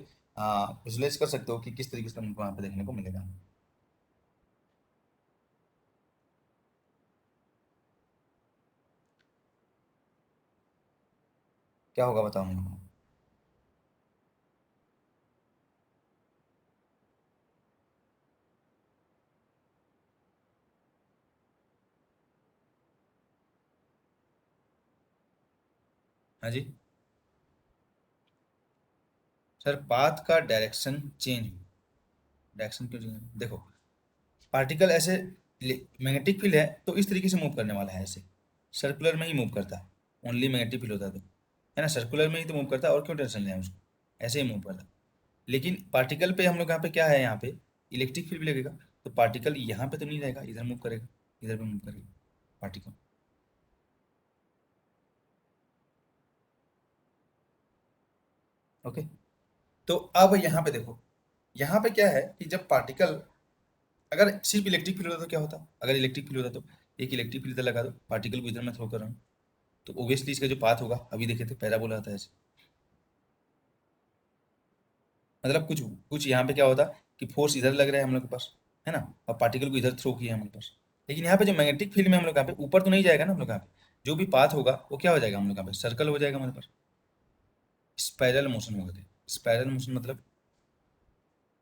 विजुलाइज कर सकते हो कि किस तरीके से तुमको यहाँ पे देखने को मिलेगा। क्या होगा बताओ हमको। हाँ जी। सर पाथ का डायरेक्शन चेंज, डायरेक्शन क्यों चेंज, देखो पार्टिकल ऐसे, मैग्नेटिक फील्ड है तो इस तरीके से मूव करने वाला है ऐसे, सर्कुलर में ही मूव करता है, ओनली मैग्नेटिक फील्ड होता है तो, है ना, सर्कुलर में ही तो मूव करता है, और क्यों टेंशन लें उसको, ऐसे ही मूव करता है। लेकिन पार्टिकल पे हम लोग यहाँ पे क्या है, यहाँ पे इलेक्ट्रिक फील्ड भी लगेगा, तो पार्टिकल यहाँ पे तो नहीं रहेगा, इधर मूव करेगा, इधर भी मूव करेगा पार्टिकल। ओके। तो अब यहाँ पे देखो, यहाँ पे क्या है कि जब पार्टिकल, अगर सिर्फ इलेक्ट्रिक फील्ड होता तो क्या होता, अगर इलेक्ट्रिक फील्ड होता तो एक इलेक्ट्रिक फील्ड इधर लगा दो, पार्टिकल को इधर मैं थ्रो कर रहा हूँ, तो ओब्वियसली इसका जो पाथ होगा, अभी देखे थे पैराबोला आता है ऐसे, मतलब कुछ कुछ यहाँ पे क्या होता कि फोर्स इधर लग रहा है हम लोग के पास, है ना, और पार्टिकल को इधर थ्रो किया हम लोग के पास। लेकिन यहाँ पे जो मैग्नेटिक फील्ड में हम लोग यहाँ पे ऊपर तो नहीं जाएगा ना हम लोग यहाँ पे, जो भी पाथ होगा वो क्या हो जाएगा हम लोग यहाँ पे, सर्कल हो जाएगा हमारे पास, स्पाइरल मोशन होगा। स्पाइरल मोशन मतलब,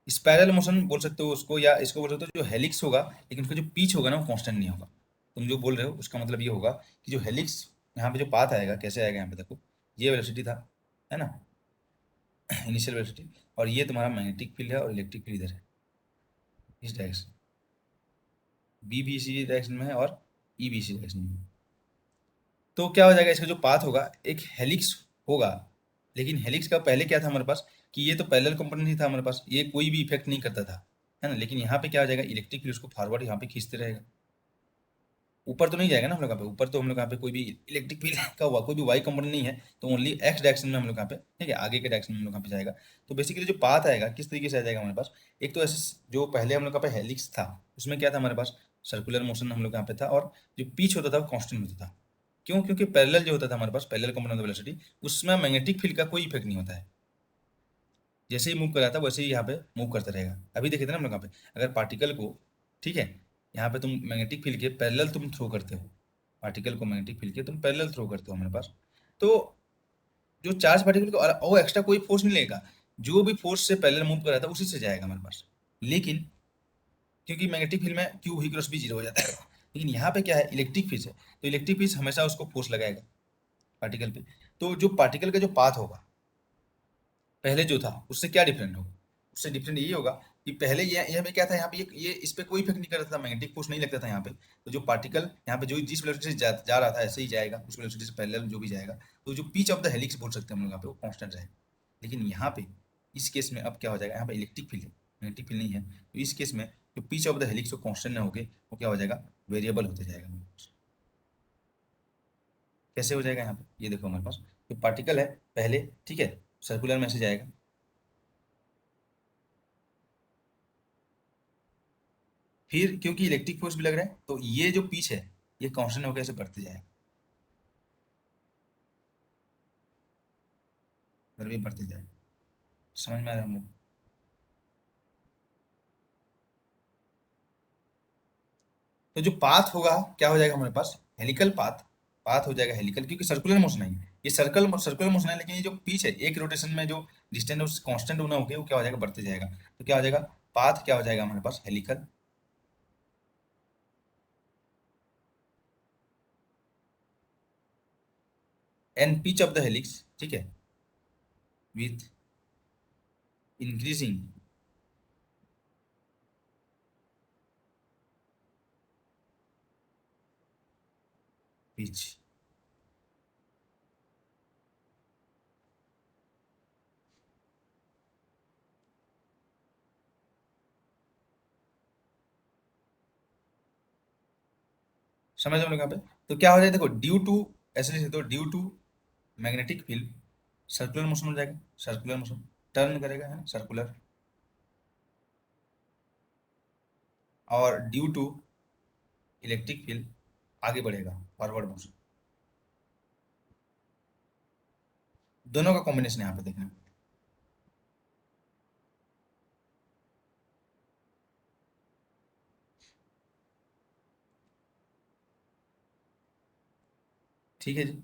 स्पाइरल मोशन बोल सकते हो उसको, या इसको बोल सकते हो जो हेलिक्स होगा, लेकिन उसका जो पीच होगा ना वो कांस्टेंट नहीं होगा। तुम जो बोल रहे हो उसका मतलब ये होगा कि जो हेलिक्स यहाँ पे जो पाथ आएगा, कैसे आएगा यहाँ पे देखो, ये वेलोसिटी था, है ना, इनिशियल वेलोसिटी, और ये तुम्हारा मैग्नेटिक फील्ड है और इलेक्ट्रिक फील्ड इधर है, इस डायरेक्शन, बी भी इसी डायरेक्शन में है और ई भी इसी डायरेक्शन में है। तो क्या हो जाएगा, इसका जो पाथ होगा एक हेलिक्स होगा, लेकिन हेलिक्स का पहले क्या था हमारे पास कि ये तो पैरेलल कंपोनेंट नहीं था हमारे पास, ये कोई भी इफेक्ट नहीं करता था, है ना, लेकिन यहाँ पे क्या हो जाएगा, इलेक्ट्रिक फील्ड उसको फॉरवर्ड यहाँ पे खींचते रहेगा। ऊपर तो नहीं जाएगा ना हम लोग यहाँ पे, ऊपर तो हम लोग यहाँ पे कोई भी इलेक्ट्रिक फील्ड का हुआ कोई भी वाई कंपोनेंट नहीं है, तो ओनली एक्स डायरेक्शन में हम लोग यहाँ पे, ठीक है, आगे के डायरेक्शन में हम लोग यहाँ पे जाएगा। तो बेसिकली जो पाथ आएगा किस तरीके से आ जाएगा हमारे पास, एक तो ऐसे जो पहले हम लोग यहाँ पे हेलिक्स था उसमें क्या था हमारे पास, सर्कुलर मोशन हम लोग यहाँ पे था, और जो पिच होता था वो कांस्टेंट होता था। क्यों, क्योंकि पैरेलल जो होता था हमारे पास, पैरेलल कंपोनेंट ऑफ वेलोसिटी, उसमें मैग्नेटिक फील्ड का कोई इफेक्ट नहीं होता है, जैसे ही मूव कर रहा था वैसे ही यहाँ पे मूव करता रहेगा। अभी देखे थे ना हम लोग यहाँ पे, अगर पार्टिकल को, ठीक है, यहाँ पे तुम मैग्नेटिक फील्ड के पैरेलल तुम थ्रो करते हो, पार्टिकल को मैग्नेटिक फील्ड के तुम पैरेलल थ्रो करते हो हमारे पास, तो जो चार्ज पार्टिकल को और वो एक्स्ट्रा कोई फोर्स नहीं लेगा, जो भी फोर्स से पैरेलल मूव कर रहा था उसी से जाएगा हमारे पास। लेकिन क्योंकि मैग्नेटिक फील्ड में क्यू ही क्रॉस भी जीरो हो जाता है, लेकिन यहाँ पे क्या है, इलेक्ट्रिक फील्ड है, तो इलेक्ट्रिक फील्ड हमेशा उसको फोर्स लगाएगा पार्टिकल पे। तो जो पार्टिकल का जो पाथ होगा पहले जो था उससे क्या डिफरेंट होगा, उससे डिफरेंट ये होगा कि पहले ये में क्या था, यहाँ पे ये इस पे कोई इफेक्ट नहीं कर रहा था, मैग्नेटिक फोर्स नहीं लगता था यहाँ पे। तो जो पार्टिकल यहाँ पे जो जिस वेलोसिटी से जा रहा था ऐसे ही जाएगा, उस वेलोसिटी से पैरेलल जो भी जाएगा, तो जो पिच ऑफ द हेलिक्स बोल सकते हैं हम लोग यहाँ पे, वो कांस्टेंट रहेगा। लेकिन यहाँ पे इस केस में अब क्या हो जाएगा, यहाँ पे इलेक्ट्रिक फील्ड है, मैग्नेटिक फील्ड नहीं है, तो इस केस में जो पिच ऑफ द हेलिक्स को कांस्टेंट ना होके वो क्या हो जाएगा, वेरिएबल होते जाएगा। कैसे हो जाएगा यहाँ पे, ये देखो हमारे पास जो पार्टिकल है पहले, ठीक है, सर्कुलर में से जाएगा, फिर क्योंकि इलेक्ट्रिक फोर्स भी लग रहा है तो ये जो पिच है ये कांस्टेंट होकर ऐसे बढ़ते जाएगा, इधर भी बढ़ते जाएगा। समझ में आ रहा है हम लोग। तो जो पाथ होगा क्या हो जाएगा हमारे पास, हेलिकल पाथ, पाथ हो जाएगा हेलिकल, क्योंकि सर्कुलर मोशन है, ये सर्कुलर मोशन है, लेकिन ये जो पिच है एक रोटेशन में जो डिस्टेंस उस कांस्टेंट होना होगा वो क्या हो जाएगा, बढ़ते जाएगा। तो क्या हो जाएगा, पाथ क्या हो जाएगा हमारे पास, helical, and pitch of the helix, ठीक है, विथ इंक्रीजिंग पिच। समझ हम लोग यहाँ पे। तो क्या हो जाएगा देखो, ड्यू टू, ऐसे लिख सकते हो, due to magnetic field circular motion हो जाएगा, सर्कुलर मोशन टर्न करेगा, है ना, सर्कुलर, और ड्यू टू इलेक्ट्रिक फील्ड आगे बढ़ेगा, फॉरवर्ड मोशन। दोनों का कॉम्बिनेशन यहाँ पे देखना। ठीक है जी।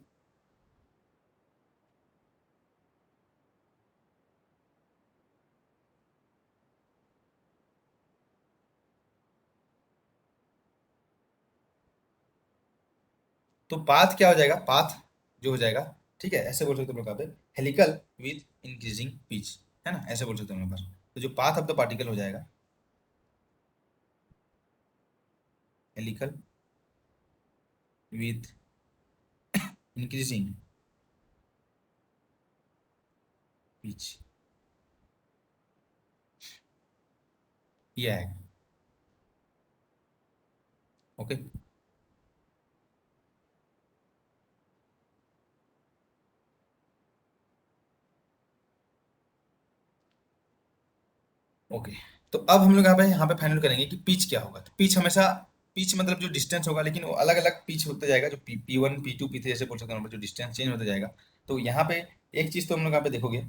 तो पाथ क्या हो जाएगा, पाथ जो हो जाएगा, ठीक है, ऐसे बोल सकते हो लोग पे, हेलिकल विथ इंक्रीजिंग पिच, है ना, ऐसे बोल सकते हो मेरे पास। तो जो पाथ ऑफ द पार्टिकल हो जाएगा हेलिकल विथ इंक्रीजिंग पिच, ये आएगा। ओके। ओके। तो अब हम लोग यहाँ पे फाइनल करेंगे कि पिच क्या होगा। तो पिच हमेशा पिच मतलब जो डिस्टेंस होगा, लेकिन वो अलग अलग पिच होता जाएगा, जो P1 P2 P3 ऐसे बोल सकते हैं, जो डिस्टेंस चेंज होता जाएगा। तो यहाँ पे एक चीज तो हम लोग यहाँ पे देखोगे,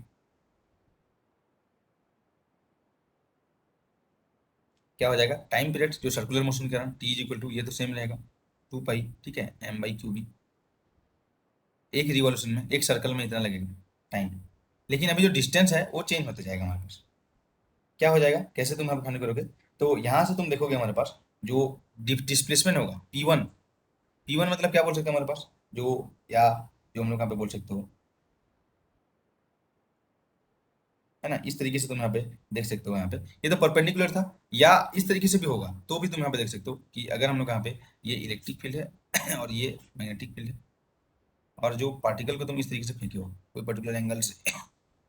क्या हो जाएगा, टाइम पीरियड जो सर्कुलर मोशन के कारण टी इज इक्वल टू, ये तो सेम रहेगा 2 पाई, ठीक है, M/QB। एक रिवॉल्यूशन में, एक सर्कल में इतना लगेगा टाइम। लेकिन अभी जो डिस्टेंस है वो चेंज होते जाएगा हमारे पास। क्या हो जाएगा, कैसे तुम यहाँ फाइंड करोगे, तो यहाँ से तुम देखोगे हमारे पास जो डिस्प्लेसमेंट होगा P1। P1 मतलब क्या बोल सकते हैं हमारे पास, जो, या जो हम लोग यहाँ पे बोल सकते हो, है ना, इस तरीके से तुम यहाँ पे देख सकते हो। यहाँ पे ये तो परपेंडिकुलर था, या इस तरीके से भी होगा तो भी तुम यहाँ पे देख सकते हो कि अगर हम लोग यहाँ पे, ये इलेक्ट्रिक फील्ड है और ये मैग्नेटिक फील्ड है, और जो पार्टिकल को तुम इस तरीके से फेंके हो कोई पर्टिकुलर एंगल से,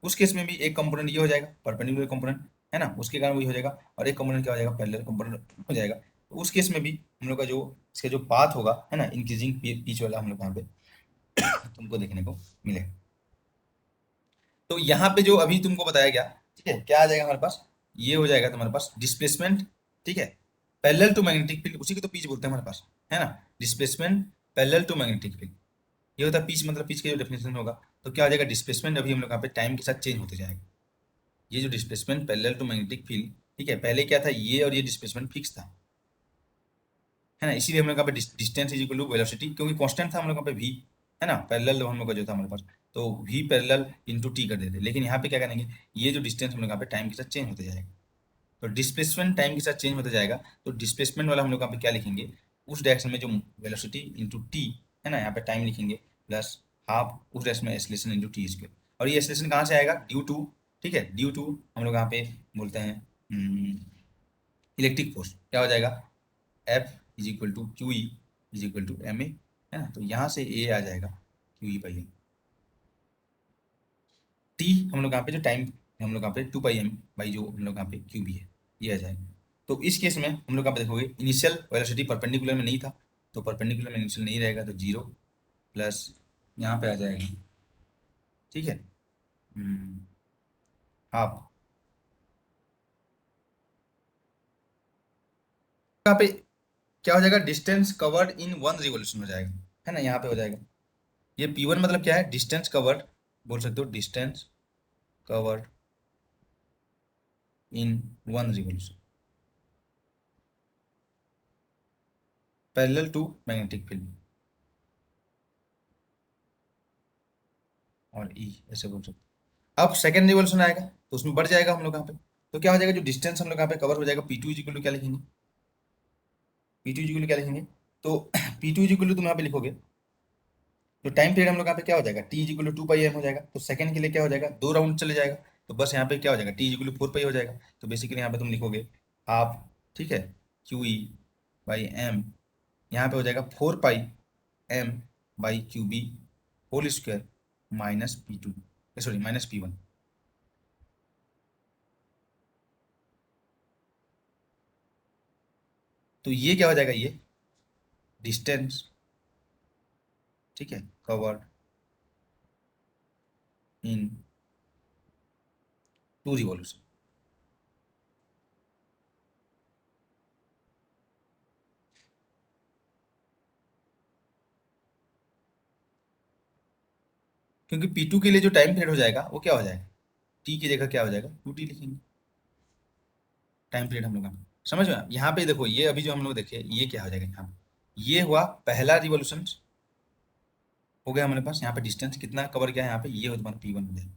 उस केस में भी एक कंपोनेंट ये हो जाएगा परपेंडिकुलर कंपोनेंट, है ना, उसके कारण वही हो जाएगा, और एक कंपोनेंट क्या हो जाएगा, पैरेलल कंपोनेंट हो जाएगा। तो उस केस में भी हम लोग का जो इसका जो पाथ होगा, है ना, इंक्रीजिंग पीच वाला हम लोग यहाँ पे तुमको देखने को मिलेगा। तो यहाँ पे जो अभी तुमको बताया गया, ठीक है, क्या आ जाएगा हमारे पास, ये हो जाएगा तुम्हारे पास डिस्प्लेसमेंट, ठीक है, पैरेलल टू मैग्नेटिक फील्ड, उसी को तो पीच बोलते हैं हमारे पास, है ना, displacement parallel to magnetic field, ये होता है पीच, मतलब पीच का जो डेफिनेशन होगा। तो क्या हो जाएगा, डिस्प्लेसमेंट अभी हम लोग यहाँ पे टाइम के साथ चेंज होते जाएगा। ये जो displacement parallel to magnetic field, ठीक है, पहले क्या था, ये और ये डिस्प्लेसमेंट फिक्स था, है ना, इसीलिए हम लोग यहाँ पे distance is equal to velocity, क्योंकि कांस्टेंट था हम लोग यहाँ पे v, है ना, पैरेलल हम लोग का जो था हमारे पास, तो v पैरेलल इंटू टी कर देते। लेकिन यहाँ पे क्या करेंगे, ये जो डिस्टेंस हम लोग यहाँ पे टाइम के साथ चेंज होते जाएगा, तो डिस्प्लेसमेंट टाइम के साथ चेंज होता जाएगा, तो डिस्प्लेसमेंट वाला हम लोग यहाँ पे क्या लिखेंगे, उस डायरेक्शन में जो वेलोसिटी इंटू टी, है ना, यहाँ पे टाइम लिखेंगे, प्लस हाफ उस डायरेक्शन में एक्सेलरेशन इंटू टी स्क्वायर। और ये एक्सेलरेशन कहाँ से आएगा, ड्यू टू, ठीक है, ड्यू टू हम लोग यहाँ पे बोलते हैं इलेक्ट्रिक फोर्स, क्या हो जाएगा, F is equal to q E is equal to m a, है ना, तो यहाँ से ए आ जाएगा QE/m। टी हम लोग यहाँ पे जो टाइम, हम लोग यहाँ पे 2 पाई m बाई जो हम लोग यहाँ पे क्यू बी है, ये आ जाएगा। तो इस केस में हम लोग यहाँ पे देखोगे इनिशियल वेलोसिटी परपेंडिकुलर में नहीं था, तो परपेंडिकुलर में इनिशियल नहीं रहेगा, तो 0 प्लस यहाँ पे आ जाएगा, ठीक है, हाफ, यहाँ पे क्या हो जाएगा, डिस्टेंस कवर्ड इन 1 रिवोल्यूशन हो जाएगा, है ना, यहाँ पे हो जाएगा। ये P1 मतलब क्या है, डिस्टेंस कवर्ड, बोल सकते हो distance covered in 1 revolution parallel to magnetic field, और ई ऐसे बोल सकते हो। अब सेकेंड रिवोल्यूशन आएगा तो उसमें बढ़ जाएगा हम लोग यहाँ पे, तो क्या हो जाएगा, जो डिस्टेंस हम लोग यहाँ पे कवर हो जाएगा P2 इज इक्वल टू क्या लिखेंगे, P2 इज इक्वल टू क्या लिखेंगे, तो P2 इज इक्वल टू तुम यहाँ पे लिखोगे, जो टाइम पीरियड हम लोग यहाँ पे क्या हो जाएगा, T is equal to 2 pi m हो जाएगा, तो सेकंड के लिए क्या हो जाएगा, 2 राउंड चले जाएगा, तो बस यहाँ पे क्या हो जाएगा, T इज इक्वल टू 4 पाई हो जाएगा। तो बेसिकली यहाँ पे तुम लिखोगे हाफ, ठीक है, QE/m, यहाँ पे हो जाएगा 4 pi m/QB whole square minus P2, sorry minus P1। तो ये क्या हो जाएगा, ये डिस्टेंस, ठीक है, कवर्ड इन 2 रिवॉल्यूशन। क्योंकि P2 के लिए जो टाइम पीरियड हो जाएगा वो क्या हो जाएगा, T की जगह क्या हो जाएगा, 2T लिखेंगे, टाइम पीरियड हम लोग का। समझ में यहाँ पे देखो, ये अभी जो हम लोग देखे, ये क्या हो जाएगा, यहाँ पे ये हुआ पहला रिवॉल्यूशन हो गया हमारे पास, यहाँ पे डिस्टेंस कितना कवर किया है, यहाँ पे ये हो तुम्हारा P1 हो जाएगा,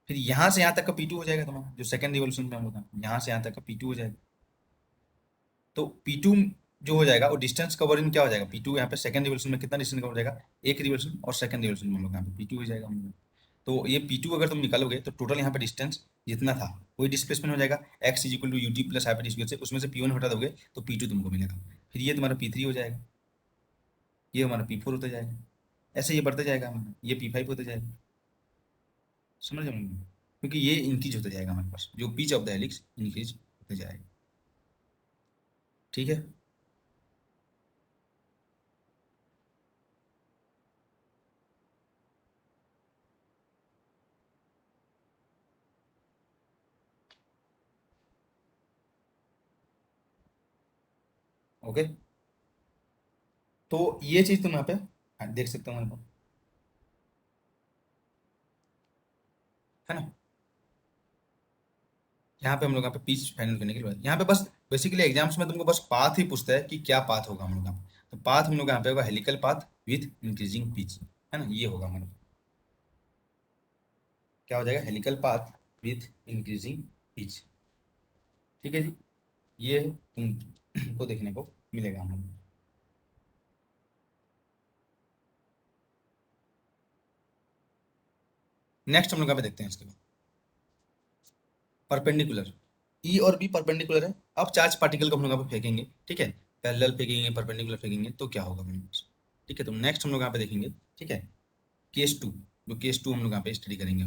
फिर यहाँ से यहाँ तक का P2 हो जाएगा तुम्हारा, जो सेकंड रिवॉल्यूशन में हम लोग का, यहाँ से यहाँ तक का P2 हो जाएगा। तो P2 जो हो जाएगा वो डिस्टेंस कवर इन क्या हो जाएगा, P2 यहाँ पे सेकंड रिवॉल्यूशन में कितना डिस्टेंस कवर हो जाएगा, एक रिवॉल्यूशन, और सेकंड रिवॉल्यूशन में हम लोग यहाँ पे P2 हो जाएगा हम लोग। तो ये P2 अगर तुम निकालोगे तो टोटल यहाँ पे डिस्टेंस जितना था वही डिस्प्लेसमेंट हो जाएगा, x is equal to ut plus hyper square से, उसमें से P1 हटा दोगे तो P2 तुमको मिलेगा, फिर ये तुम्हारा P3 हो जाएगा, ये हमारा P4 होता जाएगा, ऐसे ये बढ़ते जाएगा हमारा, ये P5 होता जाएगा। समझ रहे हो? क्योंकि ये इंक्रीज होता जाएगा हमारे पास, जो pitch of the helix increase होते जाएगा, ठीक है। ओके, तो ये चीज तुम यहाँ पे देख सकते हो, मतलब, है ना। यहाँ पे हम लोग यहाँ पे पिच फाइनल करने के लिए यहाँ पे बस बेसिकली एग्जाम्स में तुमको बस पाथ ही पूछता है कि क्या पाथ होगा हम लोग यहाँ पे। तो पाथ हम लोग यहाँ पे होगा helical path with increasing pitch, है ना, ये होगा हमारा। क्या हो जाएगा, helical path with increasing pitch. ठीक है जी, ये तुमको देखने को मिलेगा हम लोग। नेक्स्ट हम लोग यहाँ पे देखते हैं इसके बाद परपेंडिकुलर। ई और बी परपेंडिकुलर है। अब चार्ज पार्टिकल को हम लोग यहाँ पे फेंकेंगे, ठीक है, पैरेलल फेंकेंगे, परपेंडिकुलर फेंकेंगे, तो क्या होगा हमारे पास। ठीक है, तो नेक्स्ट हम लोग यहाँ पे देखेंगे, ठीक है, केस टू। जो केस टू हम लोग यहाँ पे स्टडी करेंगे।